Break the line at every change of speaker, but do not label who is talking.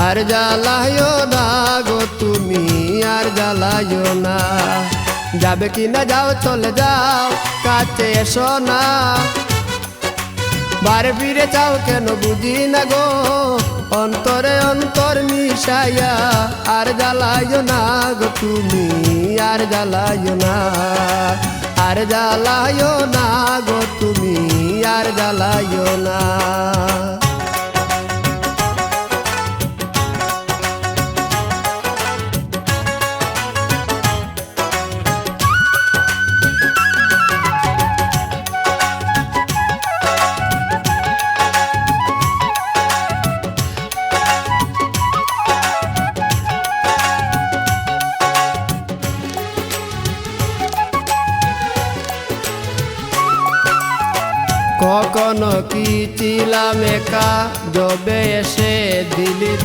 আর জ্বালায়ো না গো তুমি, আর জ্বালায়ো না। যাবে কিনা যাও, চলে যাও, কাছে এসো না। বারে ফিরে যাও কেন বুঝি না গো, অন্তরে অন্তর মিশাইয়া। আর জ্বালায়ো না গো তুমি, আর জ্বালায়ো না। আর জ্বালায়ো না গো তুমি, আর জ্বালায়ো না। কখনো কি ছিলাম একা, যবে এসে দিলি